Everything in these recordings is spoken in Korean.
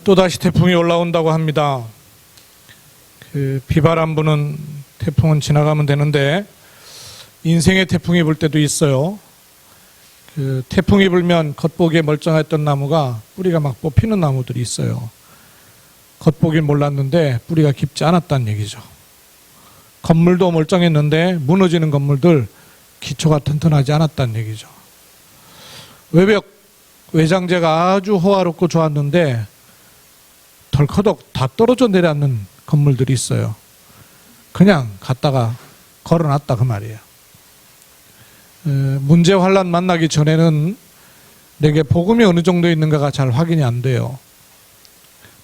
또다시 태풍이 올라온다고 합니다. 비바람 부는 태풍은 지나가면 되는데 인생의 태풍이 불 때도 있어요. 태풍이 불면 겉보기에 멀쩡했던 나무가 뿌리가 막 뽑히는 나무들이 있어요. 겉보긴 몰랐는데 뿌리가 깊지 않았다는 얘기죠. 건물도 멀쩡했는데 무너지는 건물들 기초가 튼튼하지 않았다는 얘기죠. 외벽, 외장재가 아주 호화롭고 좋았는데 덜커덕 다 떨어져 내려앉는 건물들이 있어요. 그냥 갔다가 걸어놨다 그 말이에요. 문제 환란 만나기 전에는 내게 복음이 어느 정도 있는가가 잘 확인이 안 돼요.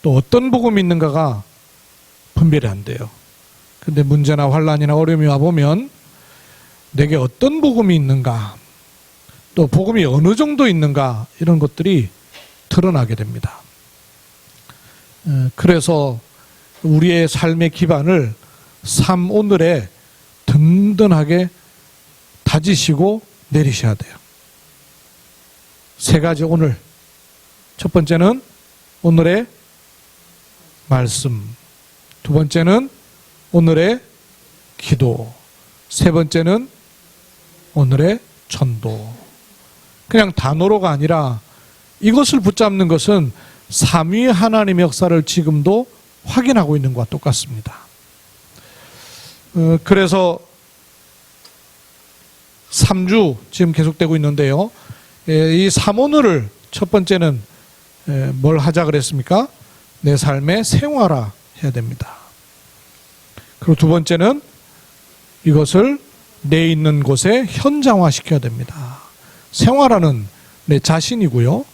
또 어떤 복음이 있는가가 분별이 안 돼요. 근데 문제나 환란이나 어려움이 와보면 내게 어떤 복음이 있는가, 또 복음이 어느 정도 있는가, 이런 것들이 드러나게 됩니다. 그래서 우리의 삶의 기반을 삶 오늘에 든든하게 다지시고 내리셔야 돼요. 세 가지 오늘. 첫 번째는 오늘의 말씀. 두 번째는 오늘의 기도. 세 번째는 오늘의 전도. 그냥 단어로가 아니라 이것을 붙잡는 것은 삼위 하나님의 역사를 지금도 확인하고 있는 것과 똑같습니다. 그래서 3주 지금 계속되고 있는데요. 이 3오늘을 첫 번째는 뭘 하자 그랬습니까? 내 삶의 생활화 해야 됩니다. 그리고 두 번째는 이것을 내 있는 곳에 현장화 시켜야 됩니다. 생활화는 내 자신이고요.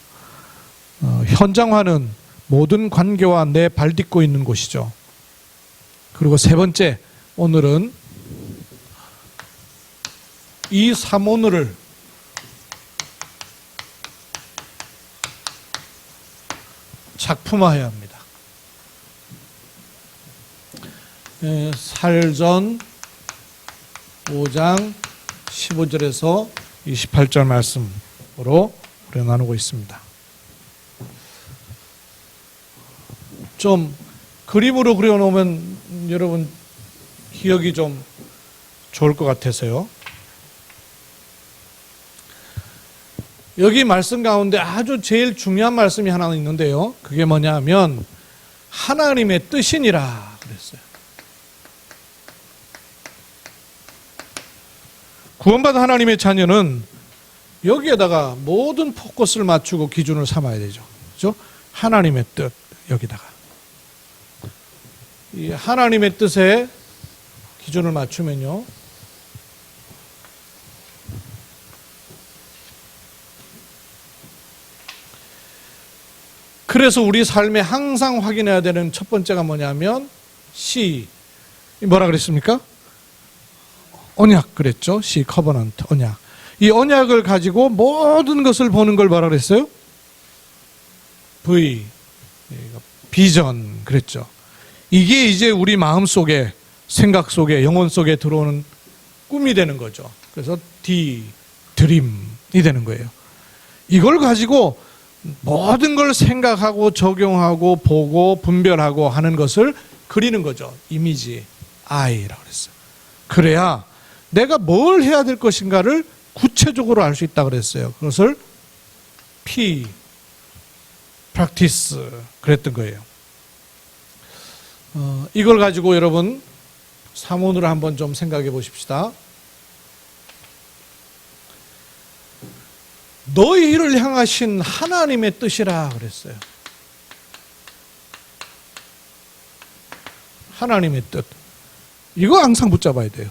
현장화는 모든 관계와 내 발 딛고 있는 곳이죠. 그리고 세 번째, 오늘은 이 3오늘을 작품화해야 합니다. 살전 5장 15절에서 28절 말씀으로 우리가 나누고 있습니다. 좀 그림으로 그려놓으면 여러분 기억이 좀 좋을 것 같아서요. 여기 말씀 가운데 아주 제일 중요한 말씀이 하나 있는데요. 그게 뭐냐면 하나님의 뜻이니라 그랬어요. 구원받은 하나님의 자녀는 여기에다가 모든 포커스를 맞추고 기준을 삼아야 되죠. 그렇죠? 하나님의 뜻 여기다가 이 하나님의 뜻에 기준을 맞추면요. 그래서 우리 삶에 항상 확인해야 되는 첫 번째가 뭐냐면 뭐라 그랬습니까? 언약 그랬죠. 커버넌트 언약. 이 언약을 가지고 모든 것을 보는 걸 뭐라 그랬어요? 비전 그랬죠. 이게 이제 우리 마음 속에, 생각 속에, 영혼 속에 들어오는 꿈이 되는 거죠. 그래서 드림이 되는 거예요. 이걸 가지고 모든 걸 생각하고 적용하고 보고 분별하고 하는 것을 그리는 거죠. 이미지, I라고 그랬어요. 그래야 내가 뭘 해야 될 것인가를 구체적으로 알 수 있다고 그랬어요. 그것을 practice 그랬던 거예요. 이걸 가지고 여러분 3오늘을 한번 좀 생각해 보십시다. 너희를 향하신 하나님의 뜻이라 그랬어요. 하나님의 뜻. 이거 항상 붙잡아야 돼요.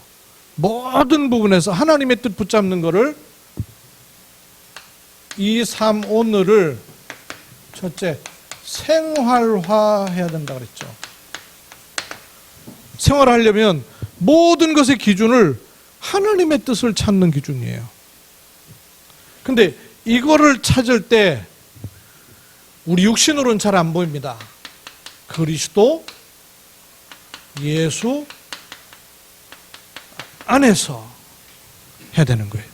모든 부분에서 하나님의 뜻 붙잡는 거를 이 3오늘을 첫째 생활화해야 된다 그랬죠. 생활하려면 모든 것의 기준을 하나님의 뜻을 찾는 기준이에요. 근데 이거를 찾을 때 우리 육신으로는 잘 안 보입니다. 그리스도 예수 안에서 해야 되는 거예요.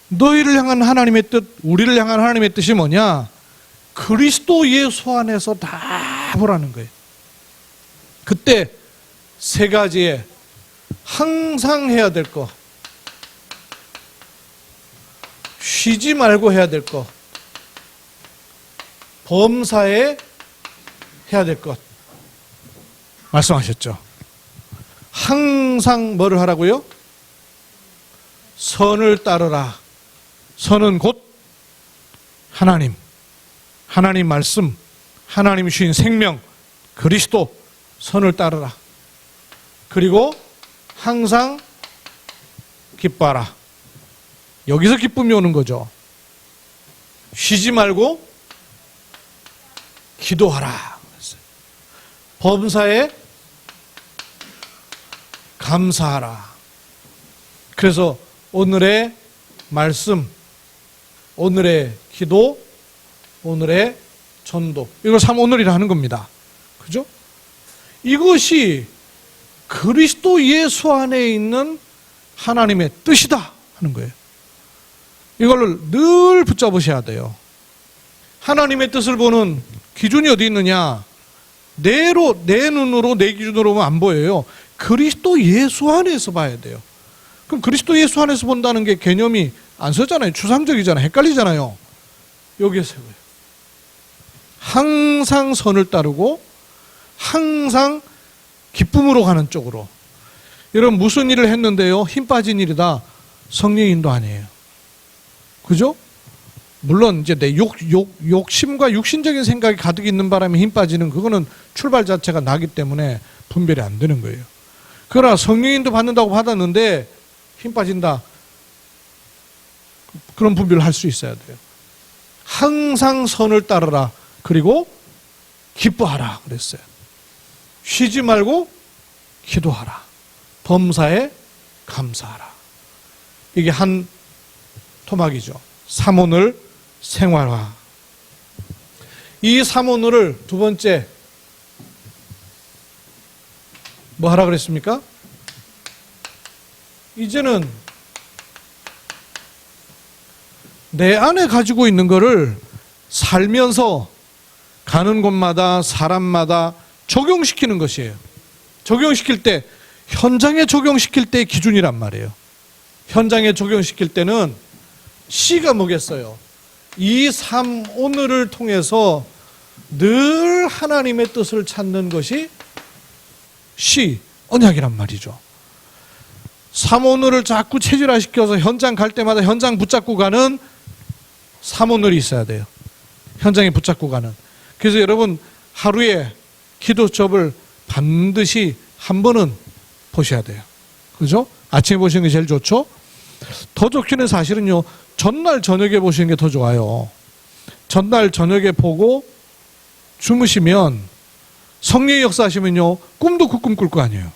너희를 향한 하나님의 뜻, 우리를 향한 하나님의 뜻이 뭐냐? 그리스도 예수 안에서 다 보라는 거예요. 그때 세 가지에 항상 해야 될 거, 쉬지 말고 해야 될 것, 범사에 해야 될 것 말씀하셨죠. 항상 뭐를 하라고요? 선을 따르라. 선은 곧 하나님 말씀, 하나님 주신 생명, 그리스도, 선을 따르라. 그리고 항상 기뻐하라. 여기서 기쁨이 오는 거죠. 쉬지 말고 기도하라. 범사에 감사하라. 그래서 오늘의 말씀, 오늘의 기도, 오늘의 전도, 이걸 3오늘이라 하는 겁니다. 그죠? 이것이 그리스도 예수 안에 있는 하나님의 뜻이다 하는 거예요. 이걸 늘 붙잡으셔야 돼요. 하나님의 뜻을 보는 기준이 어디 있느냐? 내 눈으로, 내 기준으로는 안 보여요. 그리스도 예수 안에서 봐야 돼요. 그럼 그리스도 예수 안에서 본다는 게 개념이 안 서잖아요. 추상적이잖아요. 헷갈리잖아요. 여기에 세워요. 항상 선을 따르고 항상 기쁨으로 가는 쪽으로. 여러분 무슨 일을 했는데요? 힘 빠진 일이다. 성령인도 아니에요. 그죠? 물론 이제 내 욕심과 육신적인 생각이 가득 있는 바람에 힘 빠지는 그거는 출발 자체가 나기 때문에 분별이 안 되는 거예요. 그러나 성령인도 받는다고 받았는데 힘 빠진다. 그런 분별을 할 수 있어야 돼요. 항상 선을 따르라. 그리고 기뻐하라 그랬어요. 쉬지 말고 기도하라. 범사에 감사하라. 이게 한 토막이죠. 3오늘 생활화. 이 3오늘을 두 번째 뭐 하라 그랬습니까? 이제는 내 안에 가지고 있는 거를 살면서 가는 곳마다 사람마다 적용시키는 것이에요. 적용시킬 때 현장에 적용시킬 때의 기준이란 말이에요. 현장에 적용시킬 때는 C가 뭐겠어요? 이 3오늘을 통해서 늘 하나님의 뜻을 찾는 것이 C, 언약이란 말이죠. 3오늘을 자꾸 체질화시켜서 현장 갈 때마다 현장 붙잡고 가는 3오늘이 있어야 돼요. 현장에 붙잡고 가는. 그래서 여러분 하루에 기도첩을 반드시 한 번은 보셔야 돼요. 그죠? 아침에 보시는 게 제일 좋죠? 더 좋기는 사실은요, 전날 저녁에 보시는 게 더 좋아요. 전날 저녁에 보고 주무시면 성령의 역사하시면요, 꿈도 그 꿈 꿀 거 아니에요.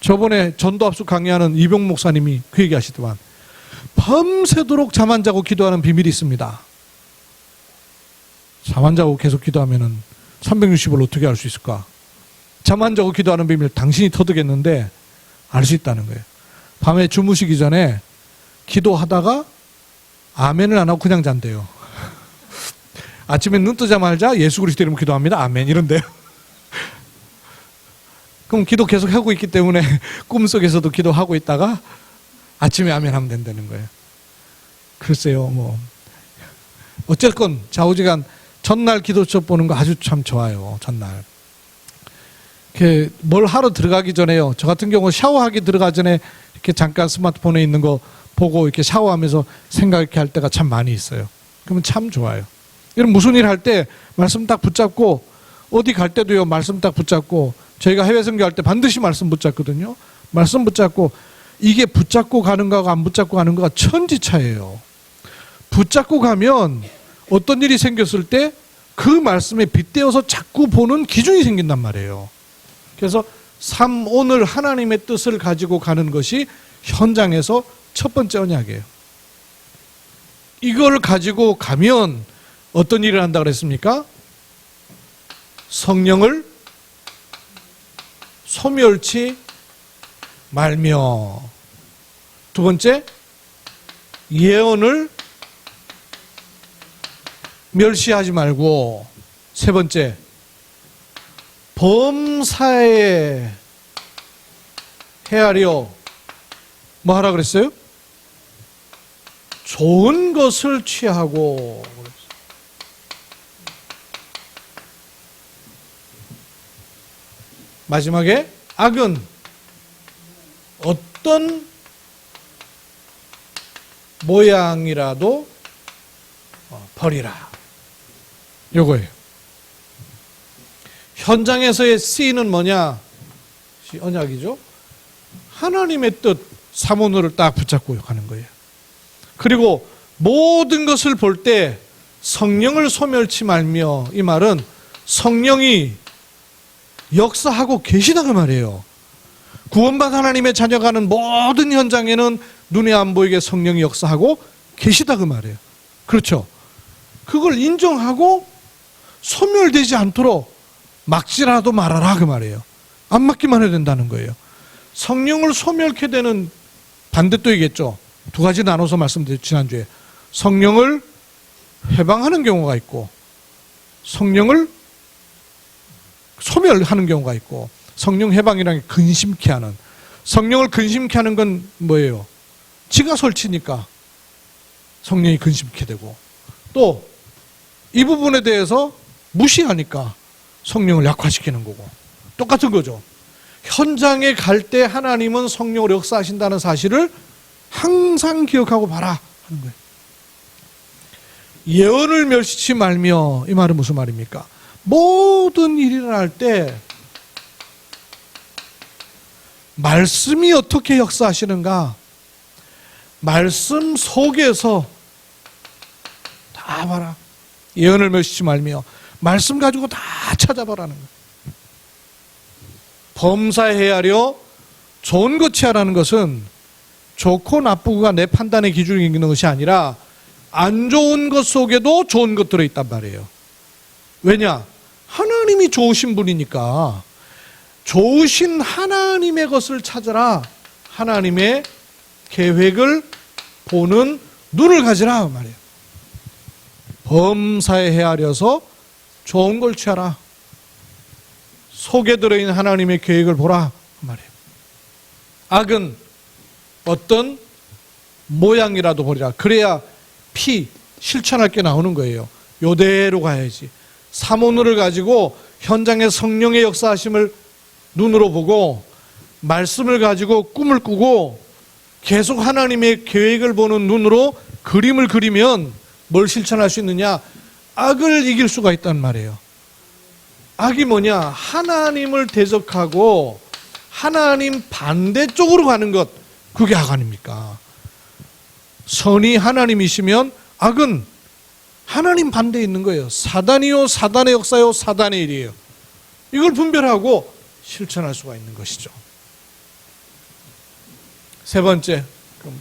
저번에 전도합숙 강의하는 이병 목사님이 그 얘기 하시더만, 밤새도록 잠 안 자고 기도하는 비밀이 있습니다. 잠 안 자고 계속 기도하면은 360을 어떻게 알 수 있을까? 잠 안 자고 기도하는 비밀 당신이 터득했는데 알 수 있다는 거예요. 밤에 주무시기 전에 기도하다가 아멘을 안 하고 그냥 잔대요. 아침에 눈 뜨자마자 예수 그리스도 이름으로 기도합니다. 아멘 이런데요. 그럼 기도 계속 하고 있기 때문에 꿈속에서도 기도하고 있다가 아침에 아멘 하면 된다는 거예요. 글쎄요, 뭐 어쨌건 좌우지간 전날 기도첩 보는 거 아주 참 좋아요. 전날 뭘 하러 들어가기 전에요. 저 같은 경우 샤워하기 들어가기 전에 이렇게 잠깐 스마트폰에 있는 거 보고 이렇게 샤워하면서 생각 이렇게 할 때가 참 많이 있어요. 그러면 참 좋아요. 여러분 무슨 일 할 때 말씀 딱 붙잡고, 어디 갈 때도요 말씀 딱 붙잡고, 저희가 해외 선교할 때 반드시 말씀 붙잡거든요. 말씀 붙잡고, 이게 붙잡고 가는 거하고 안 붙잡고 가는 거가 천지차예요. 붙잡고 가면 어떤 일이 생겼을 때 그 말씀에 빗대어서 자꾸 보는 기준이 생긴단 말이에요. 그래서 3오늘 하나님의 뜻을 가지고 가는 것이 현장에서 첫 번째 언약이에요. 이걸 가지고 가면 어떤 일을 한다고 그랬습니까? 성령을 소멸치 말며, 두 번째 예언을 멸시하지 말고, 세 번째, 범사에 헤아려 뭐 하라 그랬어요? 좋은 것을 취하고. 마지막에 악은 어떤 모양이라도 버리라. 요거예요. 현장에서의 C는 뭐냐? 언약이죠. 하나님의 뜻, 사모노를 딱 붙잡고 가는 거예요. 그리고 모든 것을 볼 때 성령을 소멸치 말며, 이 말은 성령이 역사하고 계시다 그 말이에요. 구원받은 하나님의 자녀가는 모든 현장에는 눈에 안 보이게 성령이 역사하고 계시다 그 말이에요. 그렇죠? 그걸 인정하고 소멸되지 않도록 막지라도 말아라 그 말이에요. 안 막기만 해야 된다는 거예요. 성령을 소멸케 되는 반대또이겠죠. 두 가지 나눠서 말씀드렸죠, 지난주에. 성령을 해방하는 경우가 있고, 성령을 소멸하는 경우가 있고, 성령 해방이라는 게 근심케 하는, 성령을 근심케 하는 건 뭐예요? 지가 설치니까 성령이 근심케 되고, 또 이 부분에 대해서 무시하니까 성령을 약화시키는 거고, 똑같은 거죠. 현장에 갈 때 하나님은 성령으로 역사하신다는 사실을 항상 기억하고 봐라 하는 거예요. 예언을 멸시치 말며, 이 말은 무슨 말입니까? 모든 일이 일어날 때 말씀이 어떻게 역사하시는가, 말씀 속에서 다 봐라. 예언을 멸시치 말며 말씀 가지고 다 찾아봐라는 거예요. 범사에 헤아려 좋은 것 취하라는 것은 좋고 나쁘고가 내 판단의 기준이 있는 것이 아니라 안 좋은 것 속에도 좋은 것 들어있단 말이에요. 왜냐? 하나님이 좋으신 분이니까 좋으신 하나님의 것을 찾아라. 하나님의 계획을 보는 눈을 가지라 말이에요. 범사에 헤아려서 좋은 걸 취하라. 속에 들어있는 하나님의 계획을 보라 말이에요. 악은 어떤 모양이라도 버리라. 그래야 실천할 게 나오는 거예요. 요대로 가야지. 사모노를 가지고 현장의 성령의 역사하심을 눈으로 보고, 말씀을 가지고 꿈을 꾸고 계속 하나님의 계획을 보는 눈으로 그림을 그리면 뭘 실천할 수 있느냐? 악을 이길 수가 있단 말이에요. 악이 뭐냐? 하나님을 대적하고 하나님 반대쪽으로 가는 것, 그게 악 아닙니까? 선이 하나님이시면 악은 하나님 반대에 있는 거예요. 사단이요, 사단의 역사요, 사단의 일이에요. 이걸 분별하고 실천할 수가 있는 것이죠. 세 번째, 그럼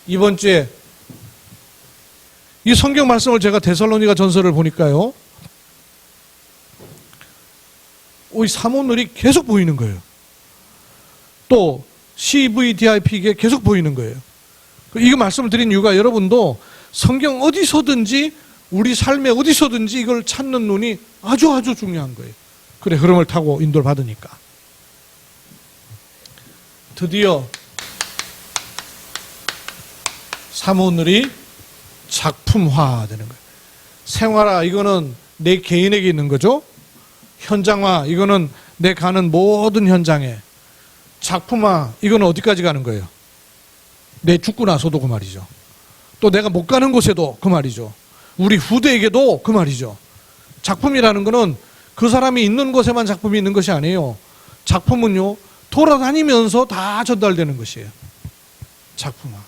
이번 주에 이 성경 말씀을 제가 데살로니가 전서를 보니까요, 이 사모늘이 계속 보이는 거예요. 또 CVDIP 이게 계속 보이는 거예요. 이거 말씀을 드린 이유가 여러분도 성경 어디서든지 우리 삶에 어디서든지 이걸 찾는 눈이 아주 중요한 거예요. 그래, 흐름을 타고 인도를 받으니까. 드디어 사모늘이 작품화되는 거예요. 생활화, 이거는 내 개인에게 있는 거죠. 현장화, 이거는 내 가는 모든 현장에. 작품화, 이거는 어디까지 가는 거예요? 내 죽고 나서도 그 말이죠. 또 내가 못 가는 곳에도 그 말이죠. 우리 후대에게도 그 말이죠. 작품이라는 거는 그 사람이 있는 곳에만 작품이 있는 것이 아니에요. 작품은요, 돌아다니면서 다 전달되는 것이에요. 작품화.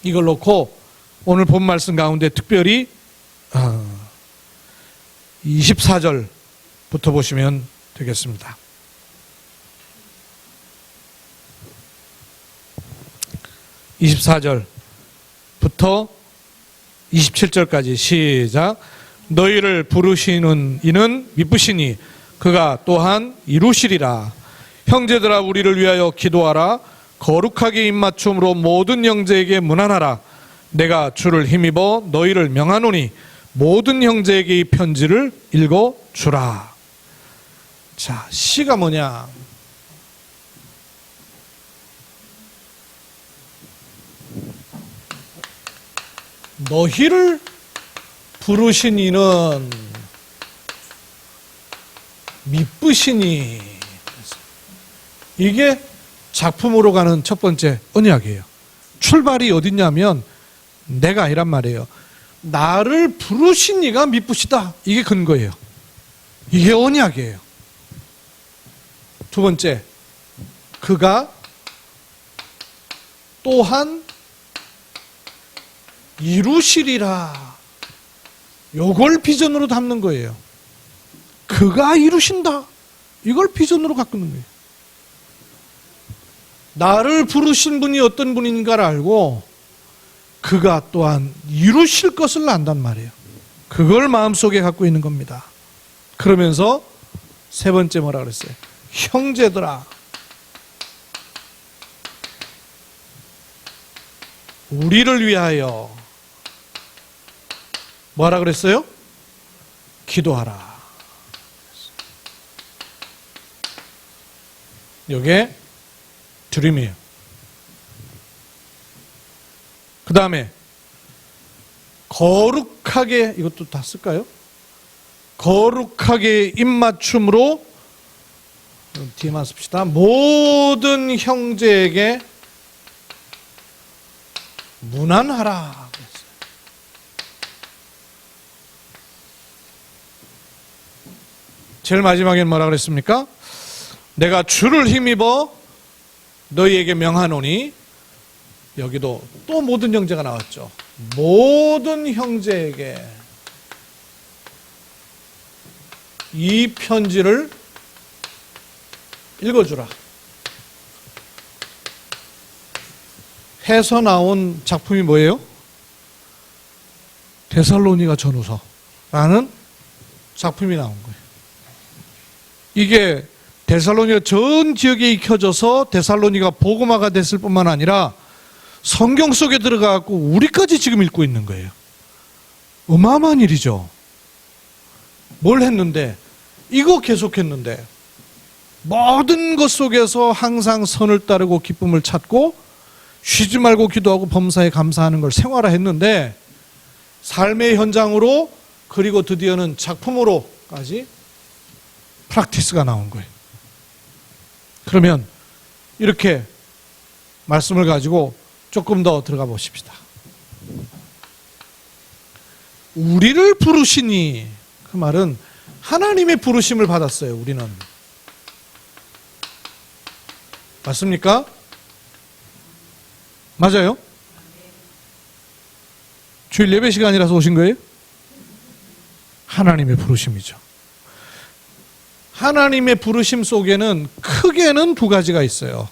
이걸 놓고 오늘 본 말씀 가운데 특별히 24절부터 보시면 되겠습니다. 24절부터 27절까지 시작. 너희를 부르시는 이는 미쁘시니 그가 또한 이루시리라. 형제들아, 우리를 위하여 기도하라. 거룩하게 입맞춤으로 모든 형제에게 문안하라. 내가 주를 힘입어 너희를 명하노니 모든 형제에게 이 편지를 읽어주라. 자, 시가 뭐냐? 너희를 부르신 이는 미쁘시니. 이게 작품으로 가는 첫 번째 언약이에요. 출발이 어딨냐면 내가 아니란 말이에요. 나를 부르신 이가 미쁘시다. 이게 근거예요. 이게 언약이에요. 두 번째, 그가 또한 이루시리라. 요걸 비전으로 담는 거예요. 그가 이루신다. 이걸 비전으로 갖고 있는 거예요. 나를 부르신 분이 어떤 분인가를 알고 그가 또한 이루실 것을 안단 말이에요. 그걸 마음속에 갖고 있는 겁니다. 그러면서 세 번째 뭐라 그랬어요? 형제들아, 우리를 위하여 뭐라 그랬어요? 기도하라. 이게 드림이에요. 그 다음에 거룩하게, 이것도 다 쓸까요? 거룩하게 입맞춤으로, 뒤에만 씁시다. 모든 형제에게 문안하라. 제일 마지막엔 뭐라 그랬습니까? 내가 주를 힘입어 너희에게 명하노니, 여기도 또 모든 형제가 나왔죠. 모든 형제에게 이 편지를 읽어주라. 해서 나온 작품이 뭐예요? 데살로니가 전후서라는 작품이 나온 거예요. 이게 데살로니가 전 지역에 익혀져서 데살로니가 복음화가 됐을 뿐만 아니라 성경 속에 들어가고 우리까지 지금 읽고 있는 거예요. 어마어마한 일이죠. 뭘 했는데? 이거 계속했는데 모든 것 속에서 항상 선을 따르고 기쁨을 찾고 쉬지 말고 기도하고 범사에 감사하는 걸 생활화했는데, 삶의 현장으로, 그리고 드디어는 작품으로까지 프랙티스가 나온 거예요. 그러면 이렇게 말씀을 가지고 조금 더 들어가 보십시다. 우리를 부르시니, 그 말은 하나님의 부르심을 받았어요. 우리는. 맞습니까? 맞아요? 주일 예배 시간이라서 오신 거예요? 하나님의 부르심이죠. 하나님의 부르심 속에는 크게는 두 가지가 있어요.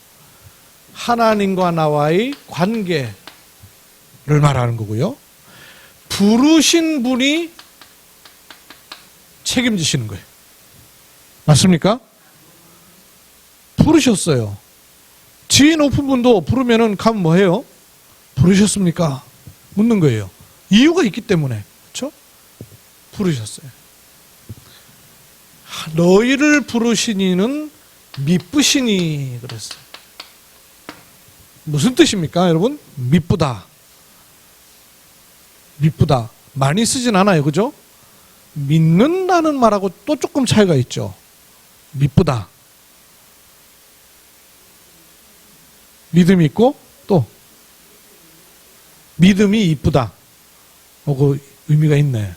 하나님과 나와의 관계를 말하는 거고요. 부르신 분이 책임지시는 거예요. 맞습니까? 부르셨어요. 지혜 높은 분도 부르면은 가면 뭐 해요? 부르셨습니까? 묻는 거예요. 이유가 있기 때문에. 그렇죠? 부르셨어요. 너희를 부르시니는 미쁘시니 그랬어요. 무슨 뜻입니까, 여러분? 미쁘다. 미쁘다. 많이 쓰진 않아요. 그죠? 믿는다는 말하고 또 조금 차이가 있죠. 미쁘다. 믿음이 있고 또 믿음이 이쁘다. 그 의미가 있네.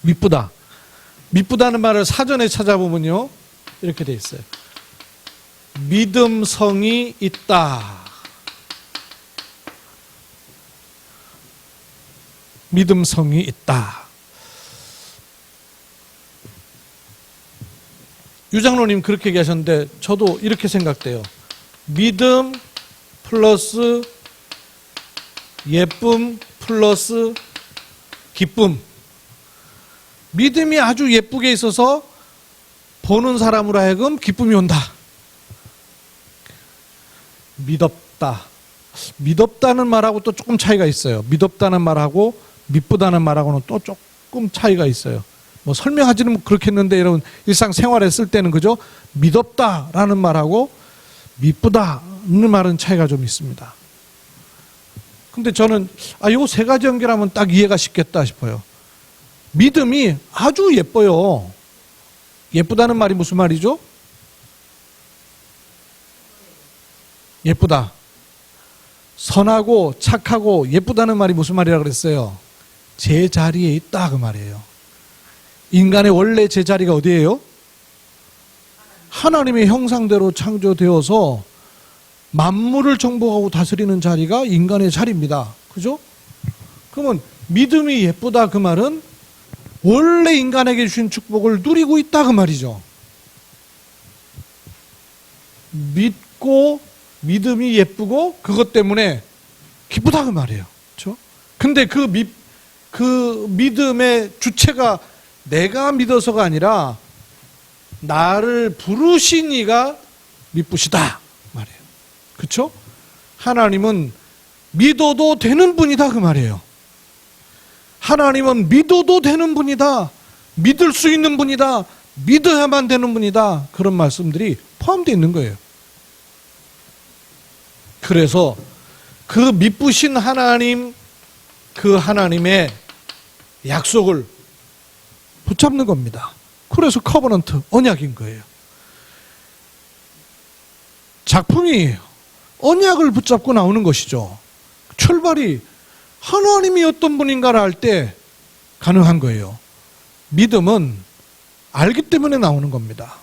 미쁘다. 미쁘다는 말을 사전에 찾아보면요, 이렇게 돼 있어요. 믿음성이 있다. 믿음성이 있다. 유장로님 그렇게 얘기하셨는데 저도 이렇게 생각돼요. 믿음 플러스 예쁨 플러스 기쁨. 믿음이 아주 예쁘게 있어서 보는 사람으로 하여금 기쁨이 온다. 믿었다. 믿었다는 말하고 또 조금 차이가 있어요. 믿었다는 말하고 미쁘다는 말하고는 또 조금 차이가 있어요. 뭐 설명하지는 그렇겠는데 여러분 일상생활에 쓸 때는 그죠? 믿었다라는 말하고 미쁘다는 말은 차이가 좀 있습니다. 근데 저는 요 세 가지 연결하면 딱 이해가 쉽겠다 싶어요. 믿음이 아주 예뻐요. 예쁘다는 말이 무슨 말이죠? 예쁘다. 선하고 착하고 예쁘다는 말이 무슨 말이라 그랬어요? 제자리에 있다 그 말이에요. 인간의 원래 제자리가 어디예요? 하나님의 형상대로 창조되어서 만물을 정복하고 다스리는 자리가 인간의 자리입니다. 그죠? 그러면 믿음이 예쁘다 그 말은 원래 인간에게 주신 축복을 누리고 있다 그 말이죠. 믿고 믿음이 예쁘고 그것 때문에 기쁘다 그 말이에요. 그렇죠? 근데 그 믿음의 주체가 내가 믿어서가 아니라 나를 부르신 이가 미쁘시다 말이에요. 그렇죠? 하나님은 믿어도 되는 분이다 그 말이에요. 하나님은 믿어도 되는 분이다. 믿을 수 있는 분이다. 믿어야만 되는 분이다. 그런 말씀들이 포함되어 있는 거예요. 그래서 그 미쁘신 하나님, 그 하나님의 약속을 붙잡는 겁니다. 그래서 커버넌트, 언약인 거예요. 작품이 언약을 붙잡고 나오는 것이죠. 출발이 하나님이 어떤 분인가를 알 때 가능한 거예요. 믿음은 알기 때문에 나오는 겁니다.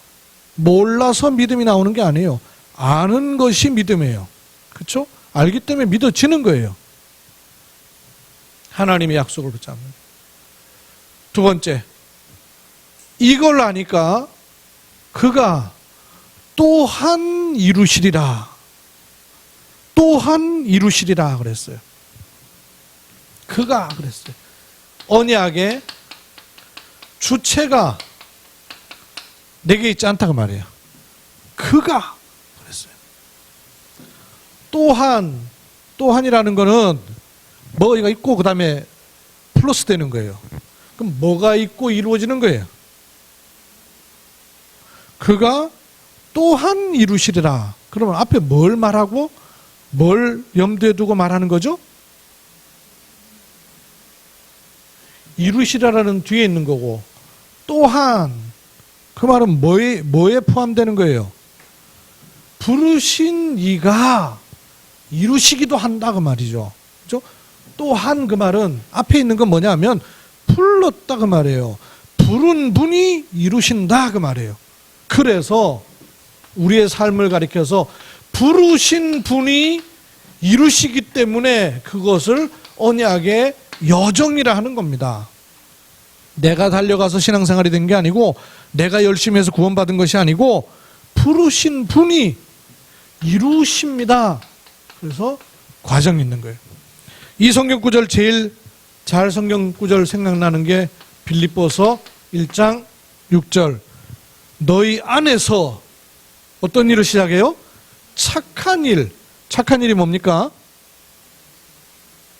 몰라서 믿음이 나오는 게 아니에요. 아는 것이 믿음이에요. 그렇죠? 알기 때문에 믿어지는 거예요. 하나님의 약속을 붙잡는. 두 번째, 이걸 아니까 그가 또한 이루시리라. 또한 이루시리라 그랬어요. 그가 그랬어요. 언약의 주체가 내게 있지 않다 그 말이에요. 그가 그랬어요. 또한이라는 거는 뭐가 있고 그 다음에 플러스 되는 거예요. 그럼 뭐가 있고 이루어지는 거예요. 그가 또한 이루시리라. 그러면 앞에 뭘 말하고 뭘 염두에 두고 말하는 거죠? 이루시라라는 뒤에 있는 거고 또한 그 말은 뭐에 포함되는 거예요? 부르신 이가 이루시기도 한다 그 말이죠. 그렇죠? 또한 그 말은 앞에 있는 건 뭐냐면 불렀다 그 말이에요. 부른 분이 이루신다 그 말이에요. 그래서 우리의 삶을 가리켜서 부르신 분이 이루시기 때문에 그것을 언약의 여정이라 하는 겁니다. 내가 달려가서 신앙생활이 된 게 아니고 내가 열심히 해서 구원받은 것이 아니고 부르신 분이 이루십니다. 그래서 과정이 있는 거예요. 이 성경 구절 제일 잘 성경 구절 생각나는 게 빌립보서 1장 6절. 너희 안에서 어떤 일을 시작해요? 착한 일. 착한 일이 뭡니까?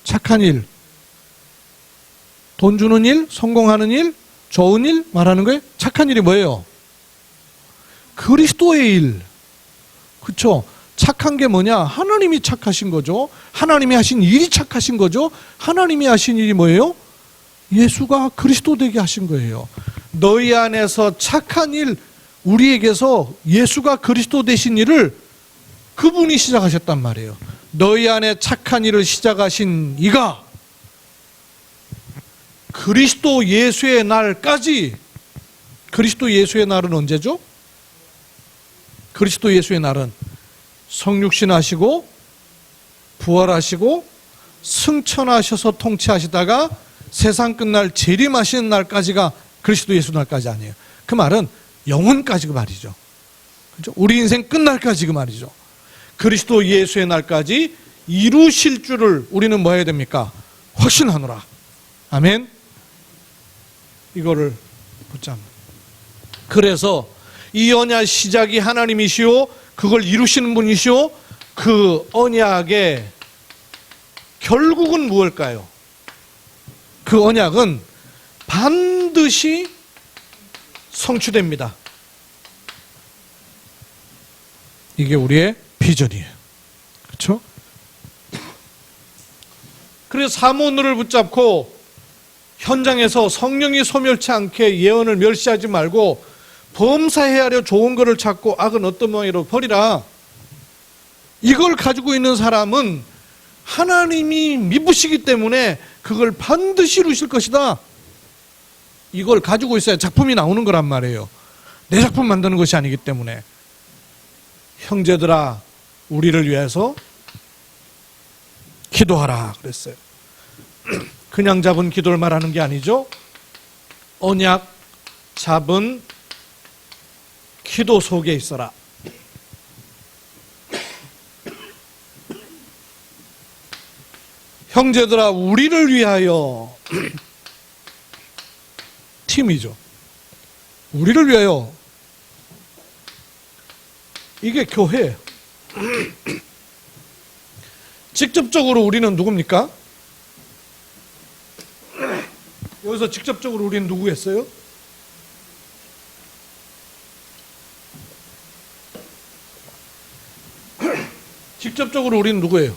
착한 일. 돈 주는 일, 성공하는 일, 좋은 일 말하는 거예요. 착한 일이 뭐예요? 그리스도의 일. 그렇죠? 착한 게 뭐냐? 하나님이 착하신 거죠. 하나님이 하신 일이 착하신 거죠. 하나님이 하신 일이 뭐예요? 예수가 그리스도 되게 하신 거예요. 너희 안에서 착한 일, 우리에게서 예수가 그리스도 되신 일을 그분이 시작하셨단 말이에요. 너희 안에 착한 일을 시작하신 이가 그리스도 예수의 날까지. 그리스도 예수의 날은 언제죠? 그리스도 예수의 날은 성육신 하시고 부활하시고 승천하셔서 통치하시다가 세상 끝날 재림하시는 날까지가 그리스도 예수 날까지 아니에요. 그 말은 영원까지 그 말이죠. 그렇죠? 우리 인생 끝날까지 그 말이죠. 그리스도 예수의 날까지 이루실 줄을 우리는 뭐 해야 됩니까? 확신하노라. 아멘. 이거를 붙잡는. 그래서 이 언약 시작이 하나님이시오, 그걸 이루시는 분이시오. 그 언약의 결국은 무엇일까요? 그 언약은 반드시 성취됩니다. 이게 우리의 비전이에요. 그렇죠? 그래서 사모늘을 붙잡고 현장에서 성령이 소멸치 않게 예언을 멸시하지 말고 범사해야 하려 좋은 것을 찾고 악은 어떤 모양으로 버리라. 이걸 가지고 있는 사람은 하나님이 미부시기 때문에 그걸 반드시 이루실 것이다. 이걸 가지고 있어야 작품이 나오는 거란 말이에요. 내 작품 만드는 것이 아니기 때문에. 형제들아, 우리를 위해서 기도하라 그랬어요. 그냥 잡은 기도를 말하는 게 아니죠. 언약 잡은 기도 속에 있어라. 형제들아, 우리를 위하여 팀이죠. 우리를 위하여. 이게 교회예요. 직접적으로 우리는 누굽니까? 여기서 직접적으로 우리는 누구겠어요? 직접적으로 우리는 누구예요?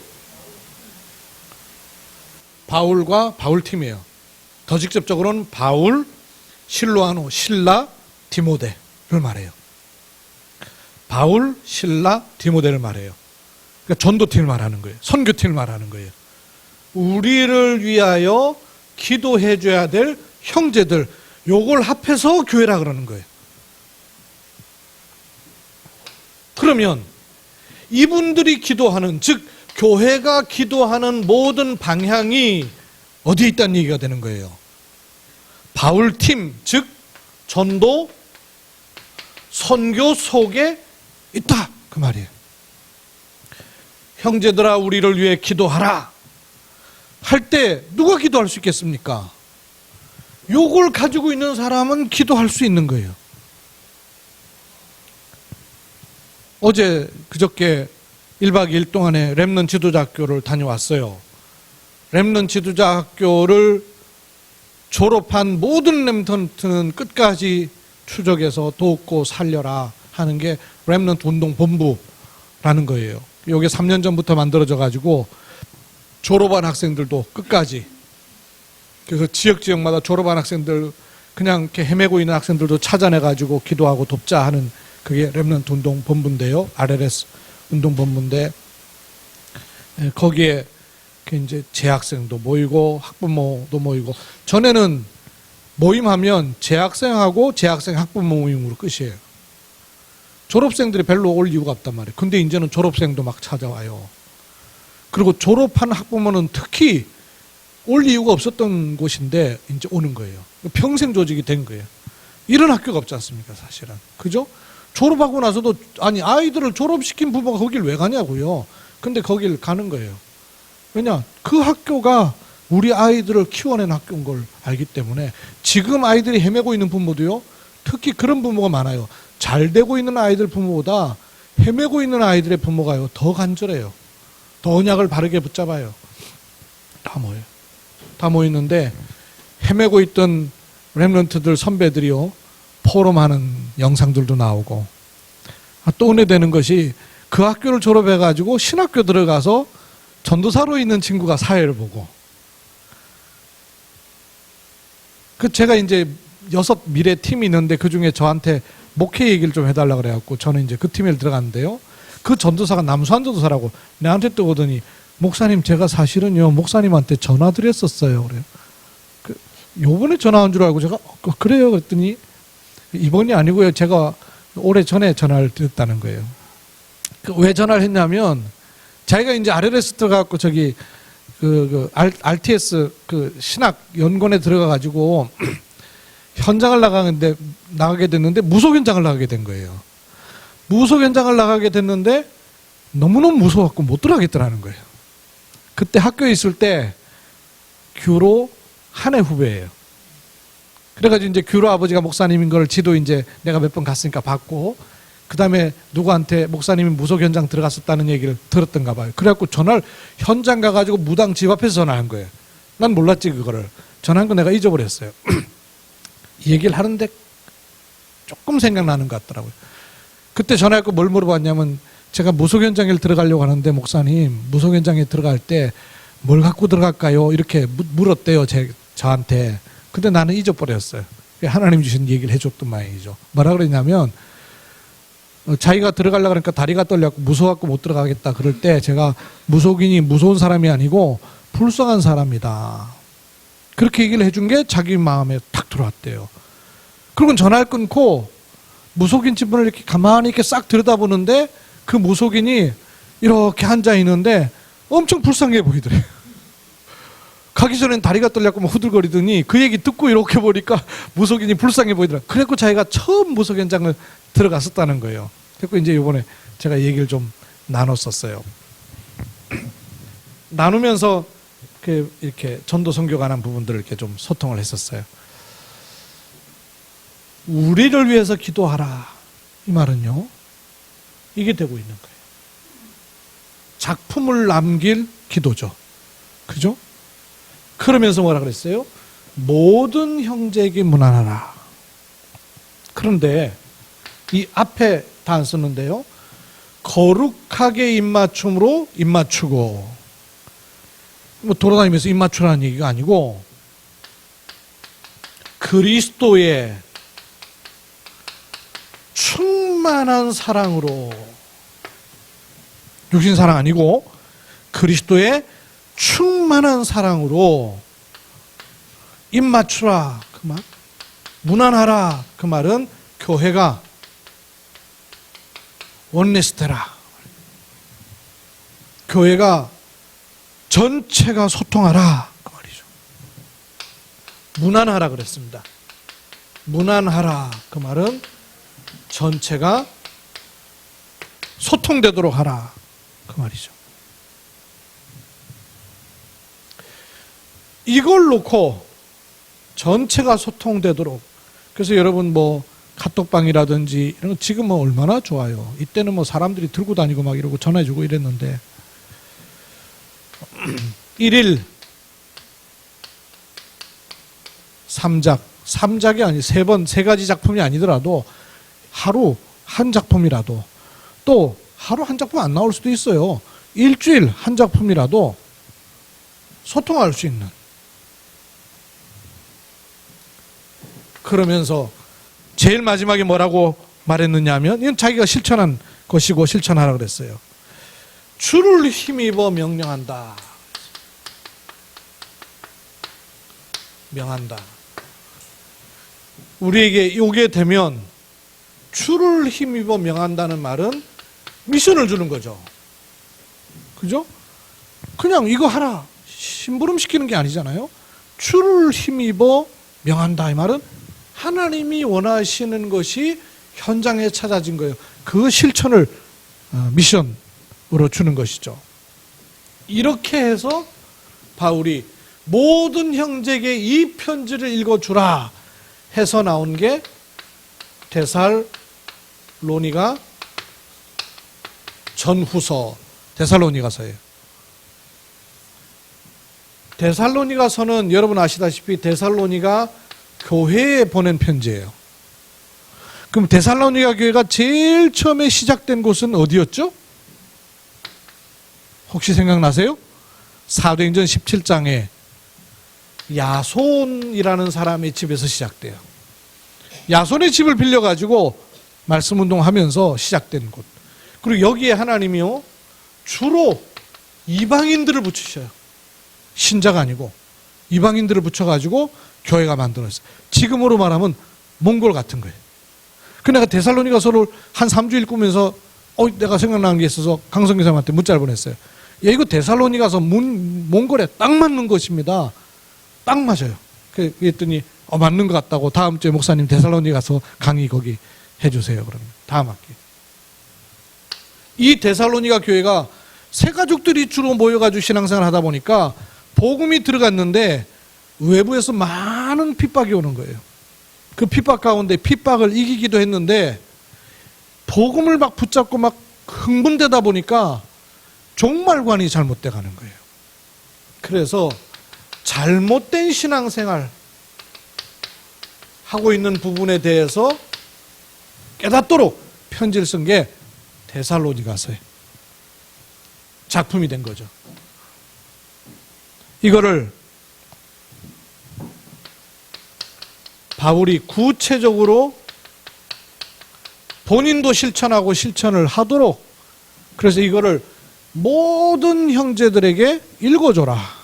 바울과 바울팀이에요. 더 직접적으로는 바울, 실로아노, 실라, 디모데를 말해요. 바울, 실라, 디모데를 말해요. 그러니까 전도팀을 말하는 거예요. 선교팀을 말하는 거예요. 우리를 위하여 기도해 줘야 될 형제들, 요걸 합해서 교회라 그러는 거예요. 그러면 이분들이 기도하는, 즉 교회가 기도하는 모든 방향이 어디에 있다는 얘기가 되는 거예요. 바울팀, 즉 전도, 선교 속에 있다 그 말이에요. 형제들아, 우리를 위해 기도하라 할 때 누가 기도할 수 있겠습니까? 요걸 가지고 있는 사람은 기도할 수 있는 거예요. 어제 그저께 1박 2일 동안에 렘넌트 지도자 학교를 다녀왔어요. 렘넌트 지도자 학교를 졸업한 모든 렘넌트는 끝까지 추적해서 돕고 살려라 하는 게 렘넌트 운동 본부라는 거예요. 이게 3년 전부터 만들어져 가지고 졸업한 학생들도 끝까지, 그래서 지역마다 졸업한 학생들, 그냥 이렇게 헤매고 있는 학생들도 찾아내 가지고 기도하고 돕자 하는 그게 렘넌트 운동 본부인데요. RLS 운동 본부인데, 거기에 이제 재학생도 모이고 학부모도 모이고, 전에는 모임하면 재학생하고 재학생 학부모 모임으로 끝이에요. 졸업생들이 별로 올 이유가 없단 말이에요. 근데 이제는 졸업생도 막 찾아와요. 그리고 졸업한 학부모는 특히 올 이유가 없었던 곳인데 이제 오는 거예요. 평생 조직이 된 거예요. 이런 학교가 없지 않습니까, 사실은. 그죠? 졸업하고 나서도, 아니, 아이들을 졸업시킨 부모가 거길 왜 가냐고요. 근데 거길 가는 거예요. 왜냐? 그 학교가 우리 아이들을 키워낸 학교인 걸 알기 때문에. 지금 아이들이 헤매고 있는 부모도요, 특히 그런 부모가 많아요. 잘 되고 있는 아이들 부모보다 헤매고 있는 아이들의 부모가요, 더 간절해요. 더 언약을 바르게 붙잡아요. 다 모여요. 다 모이는데, 헤매고 있던 렘넌트들 선배들이요, 포럼하는 영상들도 나오고. 또 은혜되는 것이, 그 학교를 졸업해가지고 신학교 들어가서 전도사로 있는 친구가 사회를 보고. 제가 이제 6 미래 팀이 있는데 그 중에 저한테 목회 얘기를 좀 해달라고 그래갖고 저는 이제 그 팀에 들어갔는데요. 그 전도사가 남수한 전도사라고 내한테 또 오더니, 목사님, 제가 사실은요, 목사님한테 전화 드렸었어요. 그래요. 요번에 전화 온 줄 알고 제가, 그래요? 그랬더니, 이번이 아니고요. 제가 오래 전에 전화를 드렸다는 거예요. 왜 전화를 했냐면, 자기가 이제 RLS 들어가갖고 저기, RTS 신학 연구원에 들어가가지고 현장을 나가게 됐는데, 무속 현장을 나가게 된 거예요. 무속 현장을 나가게 됐는데, 너무너무 무서워갖고 못 들어가겠더라는 거예요. 그때 학교에 있을 때, 규로 한 해 후배예요. 그래가지고 이제 규로 아버지가 목사님인 걸 지도 이제 내가 몇 번 갔으니까 봤고, 그 다음에 누구한테 목사님이 무속 현장 들어갔었다는 얘기를 들었던가 봐요. 그래갖고 전화를 현장 가가지고 무당 집 앞에서 전화한 거예요. 난 몰랐지, 그거를. 전화한 거 내가 잊어버렸어요. 이 얘기를 하는데 조금 생각나는 것 같더라고요. 그때 전화했고 뭘 물어봤냐면 제가 무속 현장에 들어가려고 하는데 목사님 무속 현장에 들어갈 때 뭘 갖고 들어갈까요? 이렇게 물었대요. 저한테. 근데 나는 잊어버렸어요. 하나님 주신 얘기를 해줬던 모양이죠. 뭐라 그랬냐면 자기가 들어가려고 하니까 다리가 떨려갖고 무서워갖고 못 들어가겠다 그럴 때 제가 무속인이 무서운 사람이 아니고 불쌍한 사람이다. 그렇게 얘기를 해준 게 자기 마음에 탁 들어왔대요. 그리고 전화를 끊고 무속인 집을 이렇게 가만히 이렇게 싹 들여다보는데 그 무속인이 이렇게 앉아 있는데 엄청 불쌍해 보이더래요. 가기 전엔 다리가 떨려갖고 막 후들거리더니 그 얘기 듣고 이렇게 보니까 무속인이 불쌍해 보이더라고요. 그래갖고 자기가 처음 무속 현장을 들어갔었다는 거예요. 그래서 이제 이번에 제가 얘기를 좀 나눴었어요. 나누면서 이렇게 전도 선교 관한 부분들을 이렇게 좀 소통을 했었어요. 우리를 위해서 기도하라. 이 말은요, 이게 되고 있는 거예요. 작품을 남길 기도죠. 그죠? 그러면서 뭐라 그랬어요? 모든 형제에게 문안하라. 그런데 이 앞에 다 안 썼는데요. 거룩하게 입맞춤으로 입맞추고, 뭐 돌아다니면서 입맞추라는 얘기가 아니고 그리스도의 충만한 사랑으로, 육신 사랑 아니고 그리스도의 충만한 사랑으로 입맞추라 그 말, 문안하라 그 말은 교회가 원네스테라, 교회가 전체가 소통하라 그 말이죠. 문안하라 그랬습니다. 문안하라 그 말은 전체가 소통되도록 하라 그 말이죠. 이걸 놓고 전체가 소통되도록, 그래서 여러분 뭐 카톡방이라든지 이런 거 지금은 얼마나 좋아요. 이때는 뭐 사람들이 들고 다니고 막 이러고 전화해주고 이랬는데 1일 3작이 아니 3번 3가지 작품이 아니더라도 하루 한 작품이라도, 또 하루 한 작품 안 나올 수도 있어요. 일주일 한 작품이라도 소통할 수 있는, 그러면서 제일 마지막에 뭐라고 말했느냐 하면 이건 자기가 실천한 것이고 실천하라 그랬어요. 주를 힘입어 명령한다. 명한다. 우리에게 오게 되면 주를 힘입어 명한다는 말은 미션을 주는 거죠. 그죠? 그냥 이거 하라 심부름 시키는 게 아니잖아요. 주를 힘입어 명한다 이 말은 하나님이 원하시는 것이 현장에 찾아진 거예요. 그 실천을 미션으로 주는 것이죠. 이렇게 해서 바울이 모든 형제에게 이 편지를 읽어주라 해서 나온 게 데살로니가 전후서 데살로니가서예요. 데살로니가서는 여러분 아시다시피 데살로니가 교회에 보낸 편지예요. 그럼 데살로니가 교회가 제일 처음에 시작된 곳은 어디였죠? 혹시 생각나세요? 사도행전 17장에 야손이라는 사람의 집에서 시작돼요. 야손의 집을 빌려가지고 말씀 운동하면서 시작된 곳. 그리고 여기에 하나님이요 주로 이방인들을 붙이셔요. 신자가 아니고 이방인들을 붙여가지고 교회가 만들어졌어요. 지금으로 말하면 몽골 같은 거예요. 그 내가 데살로니가서를 한 3주 읽으면서 내가 생각나는 게 있어서 강성기 사람한테 문자를 보냈어요. 야, 이거 데살로니가서 몽골에 딱 맞는 것입니다. 딱 맞아요. 그랬더니 맞는 것 같다고 다음 주에 목사님 데살로니가서 강의 거기 해주세요. 그러면 다음 학기. 이 데살로니가 교회가 새 가족들이 주로 모여가지고 신앙생활 하다 보니까 복음이 들어갔는데 외부에서 많은 핍박이 오는 거예요. 그 핍박 가운데 핍박을 이기기도 했는데 복음을 막 붙잡고 막 흥분되다 보니까 종말관이 잘못돼 가는 거예요. 그래서 잘못된 신앙생활 하고 있는 부분에 대해서 깨닫도록 편지를 쓴 게 데살로니가서예요. 작품이 된 거죠. 이거를 바울이 구체적으로 본인도 실천하고 실천을 하도록, 그래서 이거를 모든 형제들에게 읽어줘라.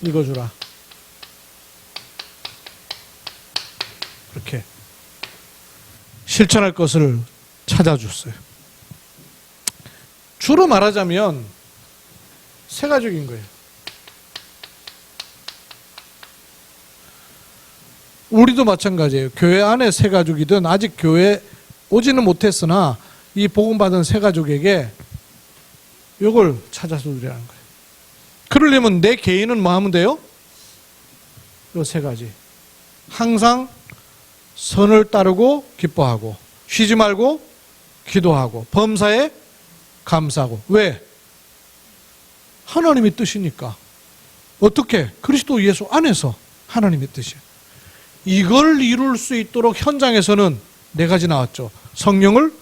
읽어주라. 그렇게 실천할 것을 찾아줬어요. 주로 말하자면 세 가족인 거예요. 우리도 마찬가지예요. 교회 안에 세 가족이든 아직 교회 오지는 못했으나 이 복음받은 세 가족에게 이걸 찾아서 드리라는 거예요. 그러려면 내 개인은 뭐 하면 돼요? 이 세 가지. 항상 선을 따르고 기뻐하고, 쉬지 말고 기도하고, 범사에 감사하고. 왜? 하나님의 뜻이니까. 어떻게? 그리스도 예수 안에서 하나님의 뜻이에요. 이걸 이룰 수 있도록 현장에서는 네 가지 나왔죠. 성령을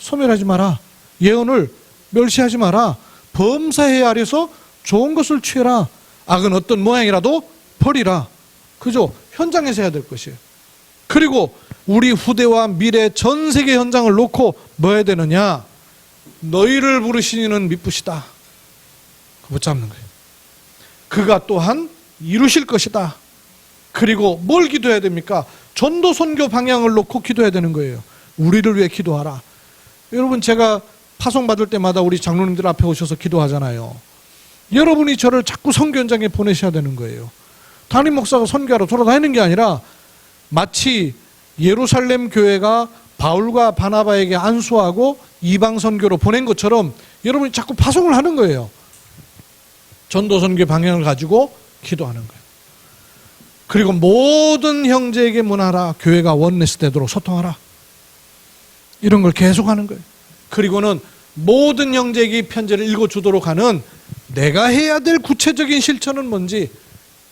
소멸하지 마라. 예언을 멸시하지 마라. 범사에 아래서 좋은 것을 취해라. 악은 어떤 모양이라도 버리라. 그죠? 현장에서 해야 될 것이에요. 그리고 우리 후대와 미래 전 세계 현장을 놓고 뭐 해야 되느냐? 너희를 부르신 이는 미쁘시다. 붙잡는 거예요. 그가 또한 이루실 것이다. 그리고 뭘 기도해야 됩니까? 전도 선교 방향을 놓고 기도해야 되는 거예요. 우리를 위해 기도하라. 여러분, 제가 파송 받을 때마다 우리 장로님들 앞에 오셔서 기도하잖아요. 여러분이 저를 자꾸 선교 현장에 보내셔야 되는 거예요. 담임 목사가 선교하러 돌아다니는 게 아니라 마치 예루살렘 교회가 바울과 바나바에게 안수하고 이방 선교로 보낸 것처럼 여러분이 자꾸 파송을 하는 거예요. 전도 선교 방향을 가지고 기도하는 거예요. 그리고 모든 형제에게 문하라. 교회가 원네스 되도록 소통하라. 이런 걸 계속 하는 거예요. 그리고는 모든 형제에게 편지를 읽어주도록 하는 내가 해야 될 구체적인 실천은 뭔지,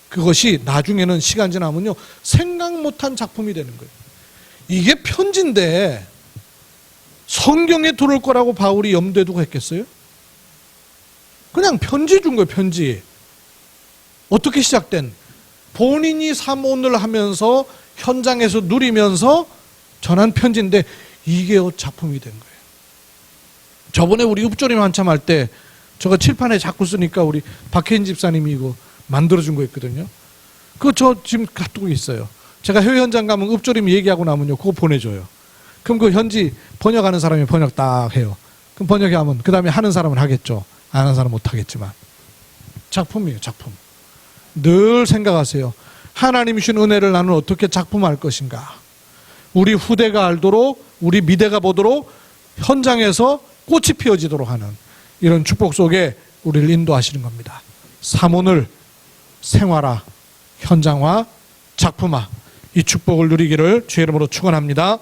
그것이 나중에는 시간 지나면요 생각 못한 작품이 되는 거예요. 이게 편지인데 성경에 들어올 거라고 바울이 염두에 두고 했겠어요? 그냥 편지 준 거예요. 편지. 어떻게 시작된? 본인이 사모를 하면서 현장에서 누리면서 전한 편지인데 이게 작품이 된 거예요. 저번에 우리 읍조림 한참 할 때 저거 칠판에 자꾸 쓰니까 우리 박혜인 집사님이 이거 만들어준 거 있거든요. 그거 저 지금 갖고 있어요. 제가 해외 현장 가면 읍조림 얘기하고 나면요 그거 보내줘요. 그럼 그 현지 번역하는 사람이 번역 딱 해요. 그럼 번역하면 그 다음에 하는 사람은 하겠죠. 안 하는 사람은 못 하겠지만. 작품이에요. 작품. 늘 생각하세요. 하나님이 주신 은혜를 나는 어떻게 작품할 것인가. 우리 후대가 알도록, 우리 미대가 보도록 현장에서 꽃이 피어지도록 하는 이런 축복 속에 우리를 인도하시는 겁니다. 사모늘, 생활화, 현장화, 작품화, 이 축복을 누리기를 주의 이름으로 축원합니다.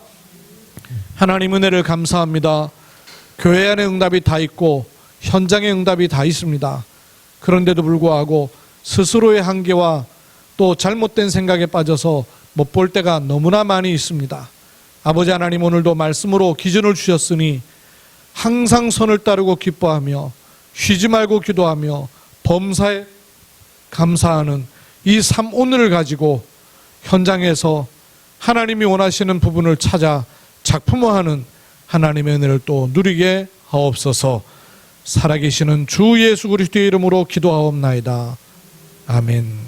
하나님 은혜를 감사합니다. 교회 안에 응답이 다 있고 현장에 응답이 다 있습니다. 그런데도 불구하고 스스로의 한계와 또 잘못된 생각에 빠져서 못 볼 때가 너무나 많이 있습니다. 아버지 하나님, 오늘도 말씀으로 기준을 주셨으니 항상 선을 따르고 기뻐하며 쉬지 말고 기도하며 범사에 감사하는 이 삶 오늘을 가지고 현장에서 하나님이 원하시는 부분을 찾아 작품화하는 하나님의 은혜를 또 누리게 하옵소서. 살아계시는 주 예수 그리스도의 이름으로 기도하옵나이다. 아멘.